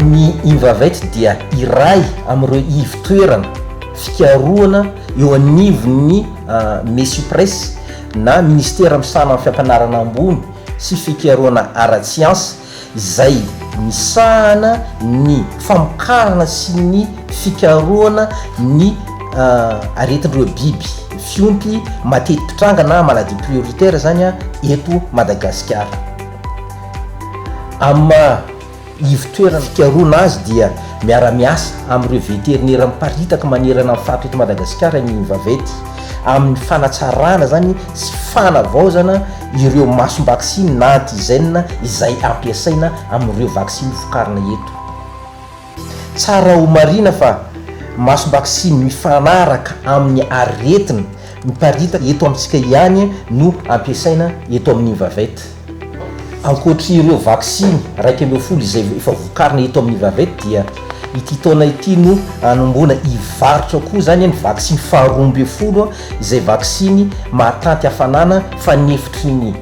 ny ivavety dia iray amin'ireo ivitoerana fikaroana eo anivon'ny mesupresse na ministera misana amin'ny fiampanarana ambony sy fikaroana ara-tsiansa izay misahana ny famokarana sy ny fikaroana ny aretin'ireo biby fiompy matetiky tranga na maladie prioritaire zany a eto Madagasikara. Amma ivitoerana fikaroana azy dia miara-miasa amin'ireo vétérinaire miparitaka manerana amin'ny faritra eto Madagasikara ny ivavety amin'ny fanatsarana zany sy fanavaozana ireo masom-vaksiny na antigène izay ampiasaina amin'ireo vaksiny vokarina eto. Tsara ho marina fa masom-vaksiny mifanaraka amin'ny aretina miparitaka eto amintsika ihany no ampiasaina eto amin'ny ivavety. Ankoatrin'ireo vaksiny 1.10 izay efa vokarina eto amin'ny ivavety dia ity taona ity no anombona ivarotra koa zany ny vaksiny faharoa 12 izay vaksiny mahatanty hafanana fanefitry ny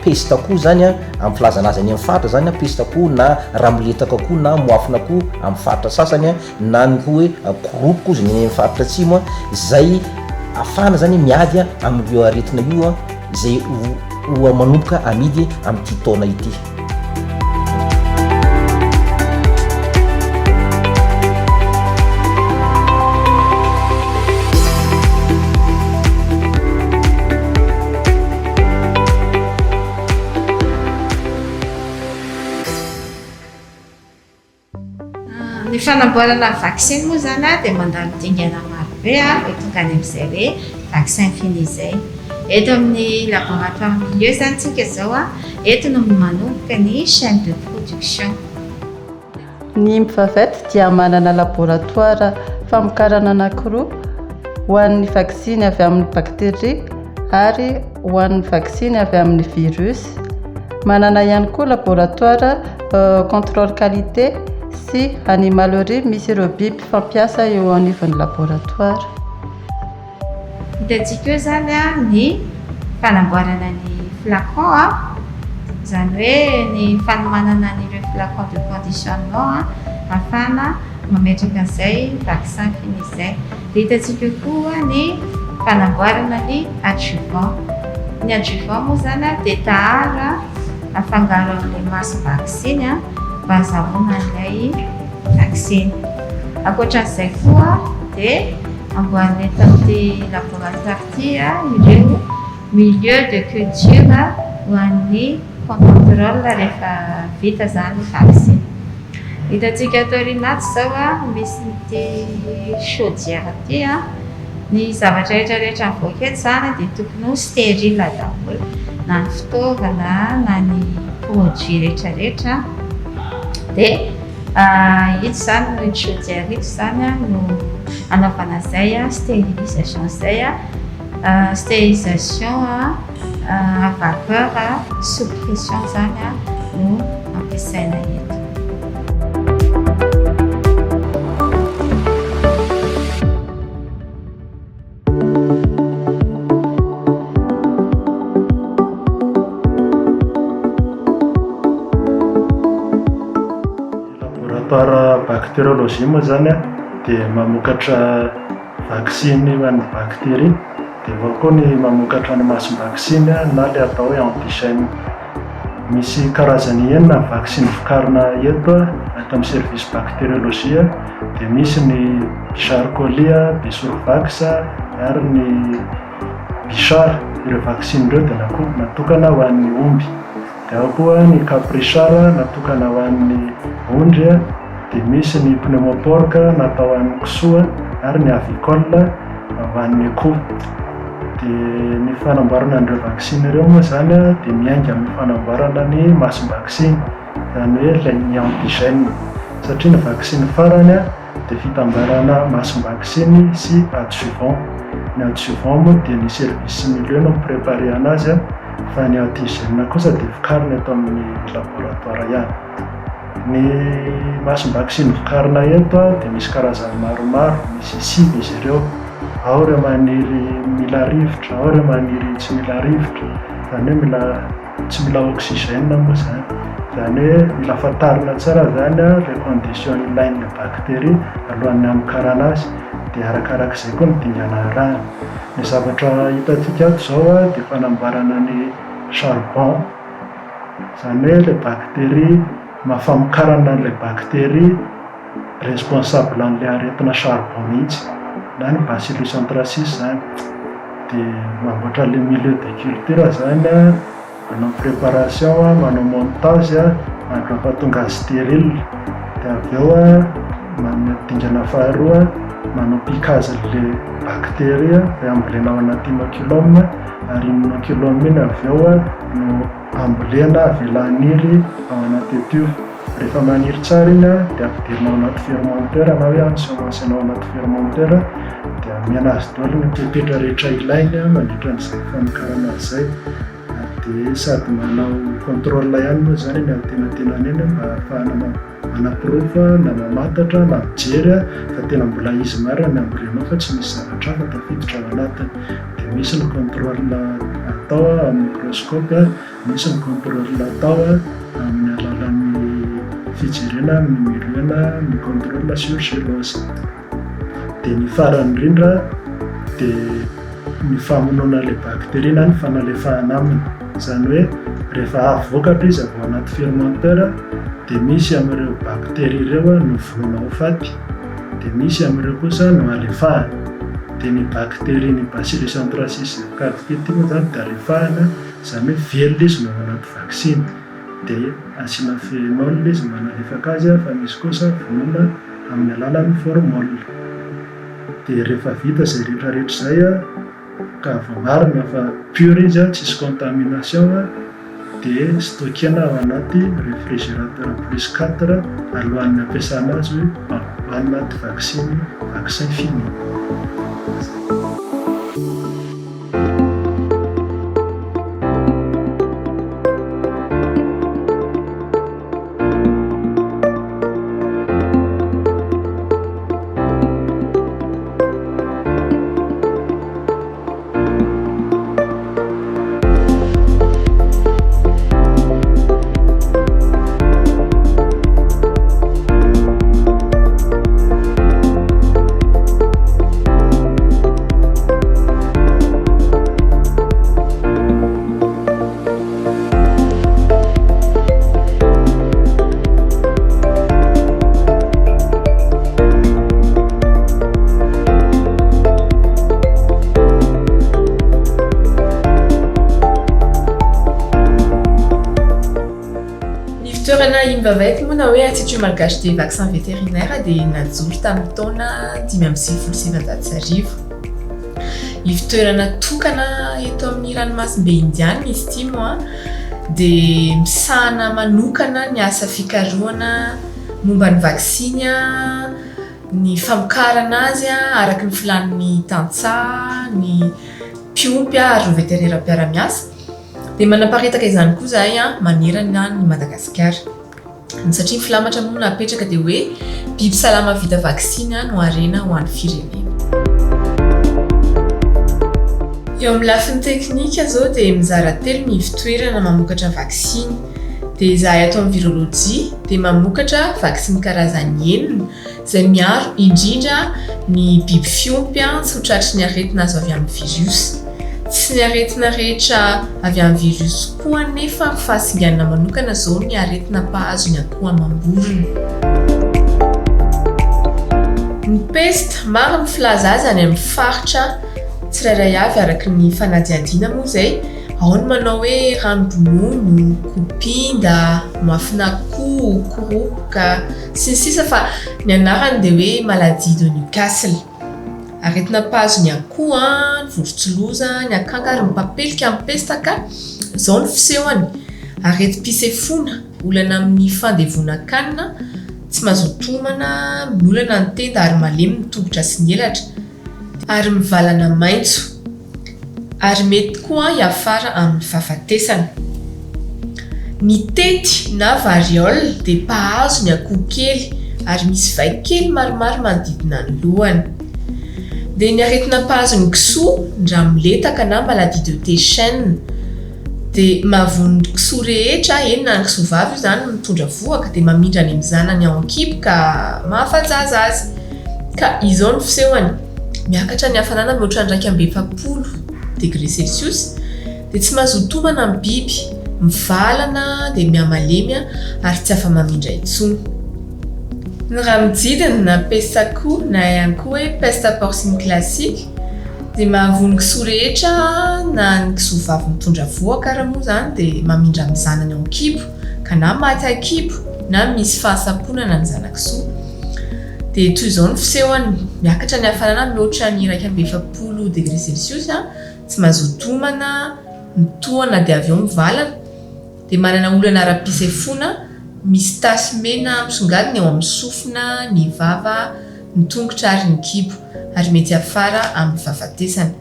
peste koa zany amin'ny filazana azy any amin'ny faritra zany peste koa na ramoletaka koa na moafina koa amin'ny faritra sasany na ny hoe groupe koa zany amin'ny faritra atsimo izay afana zany miady amin'ireo aretina io izay ho manomboka amidy amin'ity taona ity. Ny fanamboarana vaksiny moa zany dia mandalo dingana maro be tonga any amin'izay hoe vaccin fini izay. Eto amin'ny laboratoire milieu zany tsika zao eto no manomboka ny chaîne de production. Ny ivavety dia manana laboratoire famokarana anankiroa ho an'ny vaksiny avy amin'ny bakteria ary ho an'ny vaksiny avy amin'ny virus. Manana ihany koa laboratoire contrôle qualité sy animalerie misy ireo biby fampiasa eo anivon'ny laboratoire. Hitantsika eo zany ny fanamboarana ny flacon zany hoe ny fanomanana an'ireo flacon de conditionnement afana mametraka an'izay vaccin fini izay. Dia hitantsika koa ny fanamboarana ny adjuvant. Ny adjuvant moa zany dia tahara afangaro amin'ny maso vaksiny mba azahoana ilay vaksiny. Ankoatran'izay koa dia amboarina eto amin'ny laboratoire ity ireo milieu de culture ho an'ny contrôle rehefa vita zany vaksiny. Hitantsika ato aoriana zao misy ity chaudière ity ny zavatra rehetrarehetra mivoaka eto zany dia tokony ho stérile daholo na ny fitaovana na ny produit rehetrarehetra. Dia ito zany no chaudière ito zany no anaovana zay stérilisation zay stérilisation à vapeur sous pression zany no ampiasaina eto. Laboratoire bactériologie moa zany dia mamokatra vaksiny ho an'ny bakteria, dia avao koa ny mamokatra ny masom-vaksiny na ilay atao hoe antigène. Misy karazany enina vaksiny vokarina eto ato amin'ny service bactériologie dia misy ny Bisharcolia, Bisurvax ary ny Bichar. Ireo vaksiny ireo dia natokana ho an'ny omby. Dia ao koa ny Caprichar natokana ho an'ny ondry, dia misy ny pneumoporc natao an'ny kisoa ary ny avicole ho an'ny akoho. Dia ny fanamboarana an'ireo vaksiny ireo moa zany dia miainga amin'ny fanamboarana ny masom-vaksiny zany hoe ilay ny antigène, satria ny vaksiny farany dia fitambarana masom-vaksiny sy adjuvant. Ny adjuvant moa dia ny service milieu no miprépare anazy fa ny antigène kosa dia vokarina eto amin'ny laboratoire ihany. Ny masom-vaksiny vokarina eto dia misy karazany maromaro, misy sivy izy ireo. Ao ireo maniry mila rivotra, ao ireo maniry tsy mila rivotra, zany hoe tsy mila oxygène moa zany. zany hoe mila fantarina tsara zany a le condition ilain'le bactérie alohan'ny hamokarana azy, dia arakarak'izay koa ny dingana rano. Ny zavatra hitantsika ato zao a dia fanamboarana ny charbon, zany hoe le bactérie mahafamokarana le bactérie responsable an'le aretina charbon mihitsy na ny bacillus anthracis zany. Dia mamboatra le milieu de culture zany a, manao préparation a, manao montage a, mampatonga azy stérile. Dia avy eo a manome dingana faharoa, manao piquage le bactérie dia ambolena ao anaty inoculum, ary inoculum iny avy eo a no ambolena avelaniry ao anaty tube. Rehefa maniry tsara iny a dia ampidirina ao anaty fermenteur na hoe ensemencena ao anaty fermenteur, dia amiana azy daholo ny popetra rehetra ilainy mandritra an'izay famokarana azy izay. Dia sady manao contrôle ihany moa zany ny antenatenany eny mba ahafahana manaprova na mamantatra na mijery fa tena mbola izy marina ny ambolenao fa tsy misy zavatra hafa tafiditra ao anatiny. Dia misy ny contrôle atao amin'ny microscope, misy ny contrôle atao amin'ny alalan'ny fijerena amin'ny miroana ny contrôle sur gélose. Dia ny farany indrindra dia ny famonoana le bactérie na ny fanalefahana aminy, zany hoe rehefa avy vokatra izy avy ao anaty fermenteur dia misy amin'ireo bactérie ireo no vonoina ho faty, dia misy amin'ireo kosa no alefahana. Dia ny bactérie ny bacillus anthracis calcium moa zany dia alefahana, zany hoe velona izy no ao anaty vaccine, dia asiana phénol izy manalefaka azy fa misy kosa vonoina amin'ny alalan'ny formol. Dia rehefa vita izay rehetrarehetra izay ka voamarina fa pur izy tsisy contamination dia stockena ao anaty réfrigérateur +4 alohan'ny ampiasana azy ao anaty vaccin fini. Toerana Imbavety moa na hoe Institut Malgache des Vaccins Vétérinaires dia najoro tamin'ny taona 2017. Ivon-toerana tokana eto amin'ny ranomasimbe indiana izy ity moa dia misahana manokana ny asa fikarohana momba ny vaksiny, ny famokarana azy araka ny filanin'ny tantsaha, ny mpiompy ary vétérinaire mpiara-miasa. Dia manaparitaka izany koa zahay manerana ny Madagasikara. Satria ny filamatra moa napetraka dia hoe biby salama vita vaksiny no harena ho an'ny firenena. Eo amin'ny lafiny teknika zao dia mizara telo ny ivon-toerana mamokatra vaksiny. Dia zahay ato amin'ny virologia dia mamokatra vaksiny karazany 9 izay miaro indrindra ny biby fiompy tsy ho tratry ny aretina azo avy amin'ny virus. Tsy ny aretina rehetra avy amin'ny virus koa nefa fahasinganana manokana zao ny aretina mpahazo ny akoho amam-borona. Ny peste maro ny filaza azy any amin'ny faritra tsirairay avy araky ny fanadihadiana moa izay. Ao ny manao hoe rano-bonono, kopinda, mafinakoho, koroka sy ny sisa, fa ny anarany dia hoe maladie de Newcastle. Aretina mpahazo ny akoho, ny vorotsiloza, ny akanga ary mipapelika amin'ny peste ka zao ny fisehony. Areti-pisefona, olana amin'ny fandevona-kanina, tsy mazoto homana, miolana ny tenda ary malemy ny tongotra sy ny elatra, ary mivalana maitso, ary mety koa hiafara amin'ny fahafatesana. Ny tety na variole dia mpahazo ny akoho kely ary misy vai kely maromaro manodidina ny lohany. Dia ny aretina mpahazo ny kisoa, ny ramoletaka na maladie de Téchène dia mahavony kisoa rehetra eny na ny kisoa vavy io zany mitondra voaka dia mamindra any amin'ny zanany ao an-kibo ka mahafajaza azy. Ka izao ny fisehony miakatra ny hafanana mihoatra ny 140 degré Celsius dia tsy mahazo tomana amin'ny biby, mivalana dia mihamalemy ary tsy afa mamindra intsony. Ny raha mijidiny na peste akoho na ihany koa hoe peste porcine classique dia mahavony kisoa rehetra na ny kisoa vavy mitondra voaka raha moa zany dia mamindra amin'ny zanany ao an-kibo ka na maty an-kibo na misy fahasaponana ny zana-kisoa. Dia toy izao ny fisehony miakatra ny hafanana mihoatra ny 140 degré Celsius tsy mahazo tomana, mitohana dia avy eo mivalana dia manana olana ara-pisefona misy tasy mena misongadina eo amin'ny sofina, ny vava, ny tongotra ary ny kibo ary mety afara amin'ny fahafatesana.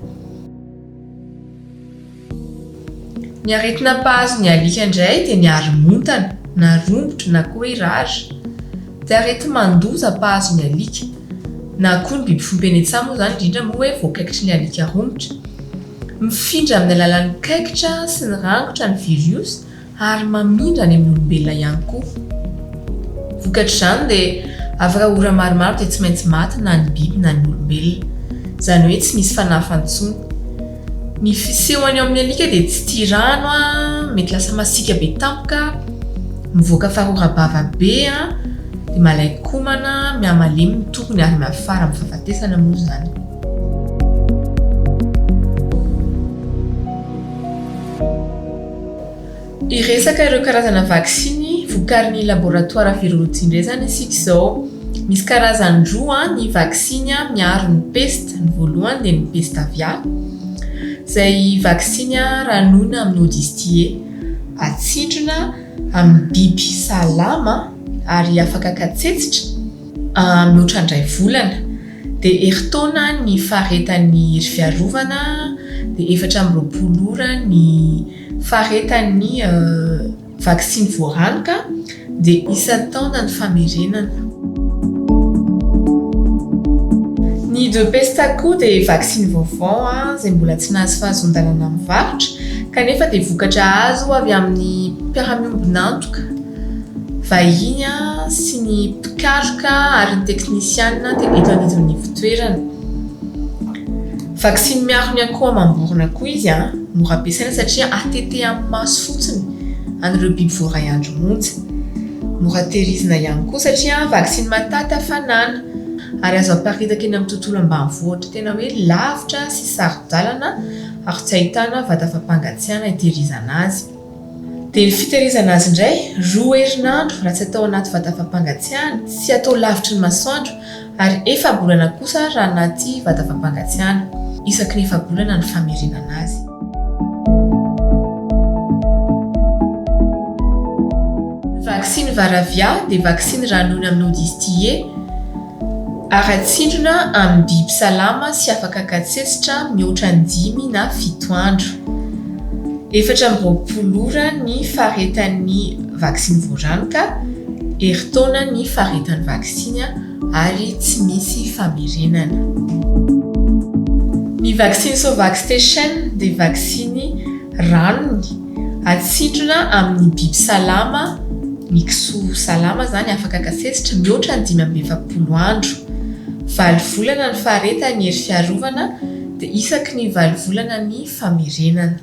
Ny aretina mpahazo ny alika indray dia ny arimontana na rombotra na koa irary. Dia arety mandoza mpahazo ny alika na koa ny biby fompenetsah moa zany indrindra moa hoe voakaikitry ny alika rombotra. Mifindra amin'ny alalan'ny kaikitra sy ny rangotra ny virus ary mamindra any amin'ny olombelona ihany koa. Vokatr' izany dia afaka ora maromaro dia tsy maintsy maty na ny biby na ny olombelona. Izany hoe tsy misy fanafa intsony. Ny fisehony ao amin'ny alika dia tsy tia rano mety lasa masika be tampoka, mivoaka farora-bava be dia malaikomana, mihamalemy ny tokony ary miafara amin'ny fahafatesana moa zany. Iresaka ireo karazana vaksiny vokarin'ny laboratoara viroloji indray zany isika izao. Misy karazany roa ny vaksiny miaro ny peste, ny voalohany dia ny peste aviaire. Izay vaksiny ranona amin'ny odistie, atsindrona amin'ny biby salama ary afaka katsetsitra mihoatra ny 2 volana. Dia heritaona ny faharetan'ny hery fiarovana dia 420 ora ny faharetan'ny vaksiny voaranaka dia isan-taona ny famerenana. Ny de peste akoho dia vaksiny vaovao izay mbola tsy nahazo fahazon-dalana amin'ny varotra kanefa dia vokatra azo avy amin'ny mpiara-miombon'antoka, vahiny sy ny mpikaroka ary ny teknisianina dia eto anivon'ny fitoerana. Vaksiny miaro ny akoho amam-borona koa izy mora ampiasaina satria atete amin'ny maso fotsiny an'ireo biby voaray andro monja. Mora tehirizina ihany koa satria vaksiny matata hafanana ary azo aparitaka eny amin'ny tontolo ambanivohitra tena hoe lavitra sy sarodalana ary tsy ahitana vata fampangatsiahana hitehirizana azy. Dia ny fitehirizana azy indray 2 herinandro raha tsy atao anaty vata fampangatsiahana, sy atao lavitry ny masoandro ary 4 bolana kosa raha anaty vata fampangatsiahana. Isaky ny 4 bolana ny famerenana azy. Vaksiny varavia dia vaksiny ranony amin'ny odistie ary atsindrona amin'ny biby salama sy afaka katsetsitra mihoatra ny 5 na 7 andro. 420 ora ny faharetan'ny vaksiny voaranaka, heritaona ny faharetan'ny vaksiny ary tsy misy famerenana. Ny vaksiny Sovax Station dia vaksiny ranony atsindrona amin'ny biby salama, ny kisoa salama zany afaka katsetsitra mihoatra ny 540 andro. 4 volana ny faharetan'ny hery fiarovana dia isaky ny 4 volana ny famerenana.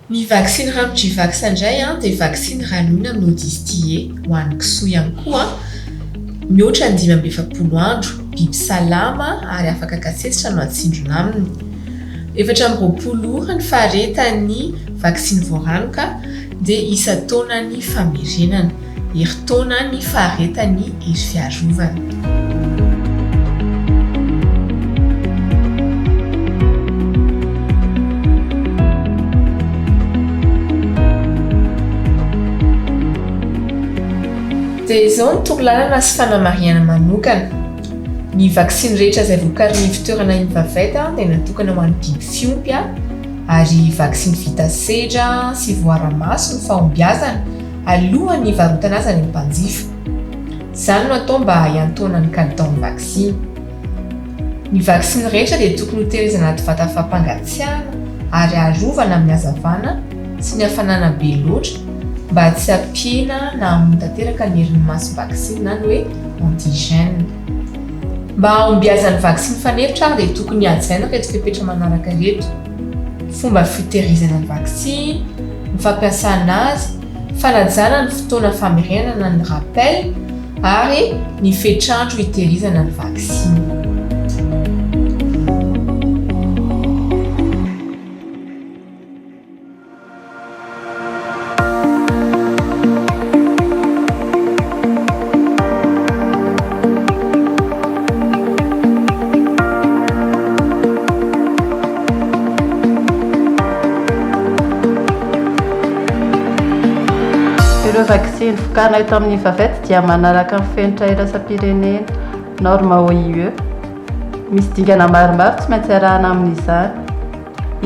Ny vaksiny Ramjivax indray dia vaksiny ranony amin'ny odistie ho an'ny kisoa ihany koa mihoatra ny 540 andro, biby salama ary afaka katsetsitra no atsindrona aminy. 420 ora ny faharetan'ny vaksiny voaranaka dia isan-taona ny famerenana, heritaona ny faharetan'ny hery fiarovana. Dia izao ny torolalana sy fanamariana manokana. Ny vaksiny rehetra izay vokarin'ny fitoerana Invaved dia natokana ho an'ny biby fiompy ary vaksiny vita sedra sy voara-maso ny fahombiazana alohan'ny varotana azy any amin'ny mpanjifa. Izany no atao mba hiantoana ny kalitaon'ny vaksiny. Ny vaksiny rehetra dia tokony ho tehirizina anaty vata fampangatsiahana ary arovana amin'ny hazavana sy ny hafanana be loatra mba tsy ampiana na hamotanteraka ny herin'ny maso vaksiny na ny hoe antigène. Mba hombiazan'ny vaksiny fanefitra dia tokony hajaina reto fepetra manaraka reto: fomba fitehirizana ny vaksiny, ny fampiasana azy, fanajana ny fotoana famerenana ny rappel ary ny fetrandro hitehirizana ny vaksiny. Ireo vaksiny vokarina eto amin'ny vavety dia manaraka ny fenitra iraisam-pirenena norme OIE. Misy dingana maromaro tsy maintsy arahana amin'izany.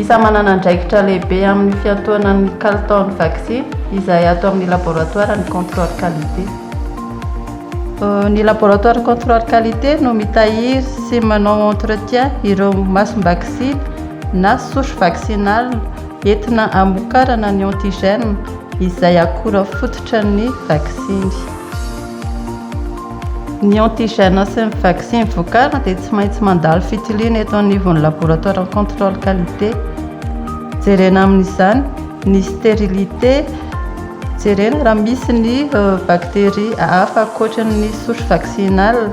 Isa manana andraikitra lehibe amin'ny fiantohanan'ny kalitaon'ny vaksiny izay atao amin'ny laboratoire ny contrôle qualité. Ny laboratoire contrôle qualité no mitahiry sy manao entretien ireo masom-vaksiny na souche vaccinale entina hamokarana ny antigène izay akora fototra ny vaksiny. Ny antigène sy ny vaksiny vokarina dia tsy maintsy mandalo fitiliana eto anivon'ny laboratoire contrôle qualité. Jerena amin'izany ny stérilité, jerena raha misy ny bactérie hafa ankoatran'ny souche vaccinale.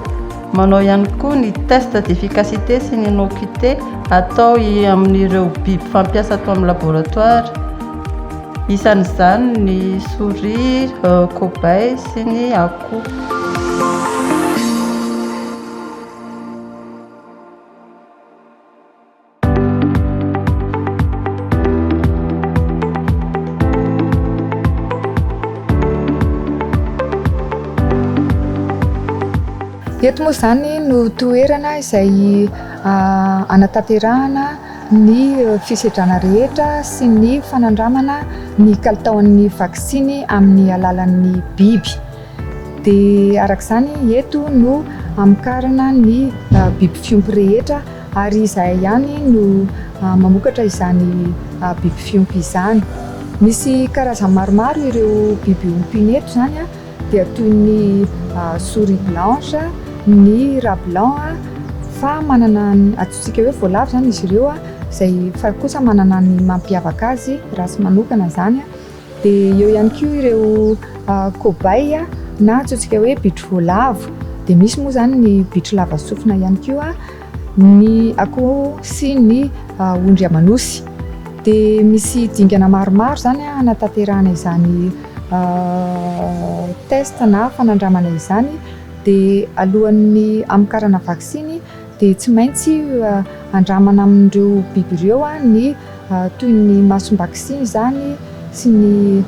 Manao ihany koa ny test d'efficacité sy ny innocuité atao amin'ireo biby fampiasa atao amin'ny laboratoire. Isan'izany ny souris, cobaye sy ny akoho. Eto moa zany no toerana izay anatanterahana ny fisedrana rehetra sy ny fanandramana ny kalitaon'ny vaksiny amin'ny alalan'ny biby. Dia arak'izany eto no amokarana ny biby fiompy rehetra ary izay ihany no mamokatra izany biby fiompy izany. Misy karazany maromaro ireo biby ompiny eto zany dia toy ny souris blanche, ny rat blanc, fa manana atsotsika hoe voalavo zany izy ireo izay fa kosa manana ny mampiavaka azy raha sy manokana zany. Dia eo ihany koa ireo cobaye na atsotsika hoe bitro voalavo. Dia misy moa zany ny bitro lava sofina ihany koa, ny akoho sy ny ondry amanosy. Dia misy dingana maromaro zany anatanterahana izany test na fanandramana izany. Dia alohan'ny amokarana vaksiny dia tsy maintsy andramana amin'ireo biby ireo ny toy ny masom-vaksiny zany sy ny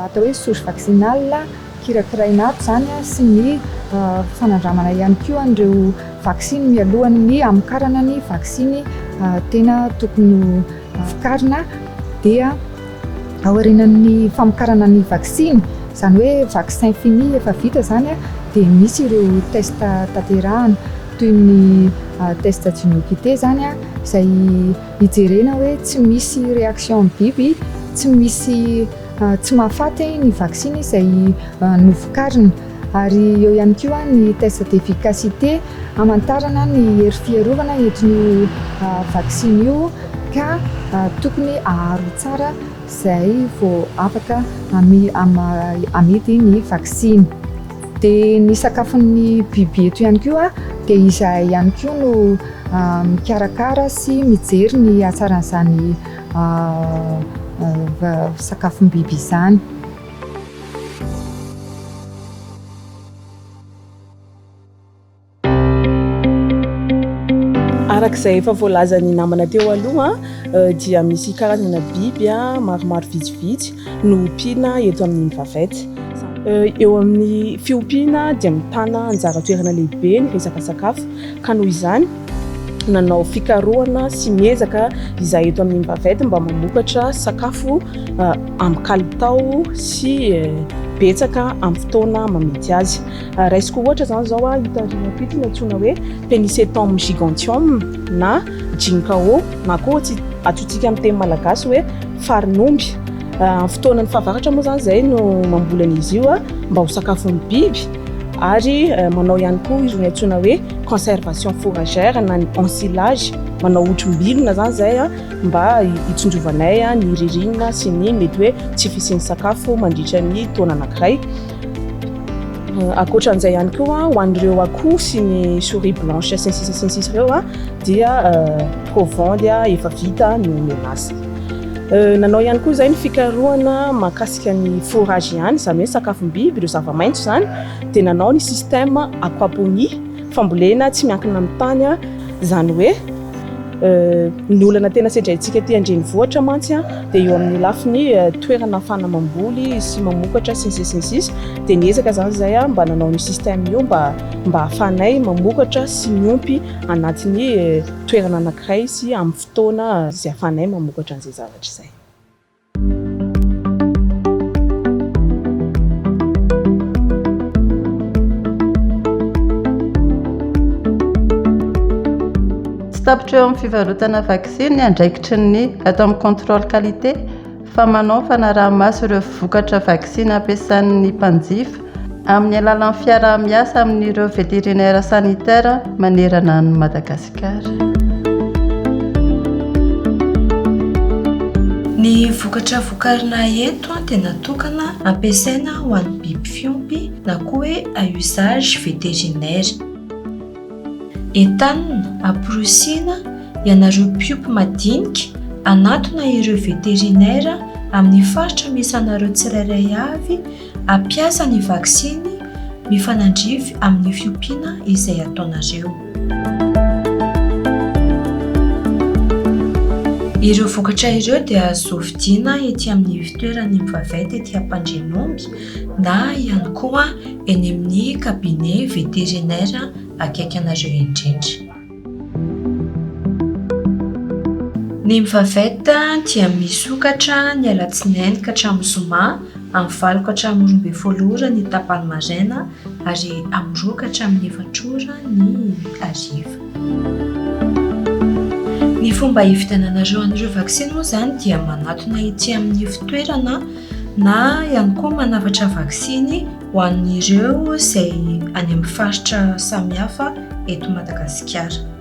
atao hoe souche vaccinale kirakiraina ato zany sy ny fanandramana ihany koa an'ireo vaksiny mialohan'ny amokarana ny vaksiny tena tokony vokarina. Dia aorianan'ny famokarana ny vaksiny, izany hoe vaccin fini efa vita zany dia misy ireo test tanterahana toy ny test d'immunité zany izay hijerena hoe tsy misy réaction biby, tsy misy tsy mahafaty ny vaksiny izay novokarina. Ary eo ihany koa ny test d'efficacité hamantarana ny hery fiarovana entin'io vaksiny io ka tokony aharo tsara izay vao afaka amidy ny vaksiny. Dia ny sakafon'ny biby eto ihany koa dia izay ihany koa no mikarakara sy mijery ny hatsaran'izany sakafom-biby izany. Arak'izay efa voalaza ny namana teo aloha dia misy karazana biby maromaro vitsivitsy no ompiana eto amin'ny vavety. Eo amin'ny fiompiana dia mitana anjara toerana lehibe ny resaka sakafo, ka noho izany nanao fikarohana sy miezaka izay eto amin'ny vavety mba mamokatra sakafo amin'ny kalitao sy betsaka amin'ny fotoana mamety azy. Raisiko ohatra zany zao hitarina pity ny antsoina hoe Penicetum giganteum na ginkao na koa atsotsika amin'ny teny malagasy hoe farinomby. fotoanany fahavaratra moa zany zay no mambolan'izy io mba ho sakafon'ny biby ary manao ihany koa izy ny antsoina hoe conservation fourragère na ny ensilage manao otrombilona zany zay mba hitsondrovanay ny ririnina sy ny mety hoe tsy fisian'ny sakafo mandritra ny taona anankiray. Akoatran'izay ihany koa ho an'ireo akoho sy ny souris blanche sy ireo dia provandy efa vita no menasy. Nanao ihany koa zay ny fikarohana mahakasika ny fourrage ihany izany hoe sakafom-biby ireo zava-maitso zany dia nanao ny système aquaponie fambolena tsy miankina amin'ny tany izany hoe ny olana tena sedraitsika ty andrenivohitra mantsy dia eo amin'ny lafiny toerana ahafahana mamboly sy mamokatra sy dia niezaka zany zay mba nanao ny système io mba ahafahanay mamokatra sy miompy anatin'ny toerana anankiray sy amin'ny fotoana izay ahafahanay mamokatra an'izay zavatra izay. Tapitra eo amin'ny fivarotana vaksiny andraikitry ny atao amin'ny contrôle qualité fa manao fanaraha-maso ireo vokatra vaksiny ampiasan'ny mpanjifa amin'ny alalan'ny fiaraha-miasa amin'ireo vétérinaire sanitaire manerana ny Madagasikara. Ny vokatra vokarina eto dia natokana ampiasaina ho an'ny biby fiompy na koa hoe à usage vétérinaire. Entanina amporosiana ianareo mpiompy madinika anatona ireo vétérinaire amin'ny faritra misy anareo tsirairay avy ampiasa ny vaksiny mifanandrify amin'ny fiompiana izay ataonareo. Ireo vokatra ireo dia azo vidiana ety amin'ny fitoerany mivavety ety Ampandrinomby na ihany koa eny amin'ny cabinet vétérinaire akaiky anareo indrindra. Ny mivavety dia misokatra ny alatsinainy ka hatramin'ny zoma, amin'ny valo ka hatramin'ny 12 ny tapany maraina ary amin'ny 2 ka hatramin'ny 4 ny hariva. Ny fomba hividiananareo an'ireo vaksiny moa zany dia manatona ety amin'ny fitoerana na ihany koa manavatra vaksiny ho an'ireo izay any amin'ny faritra samihafa eto Madagasikara.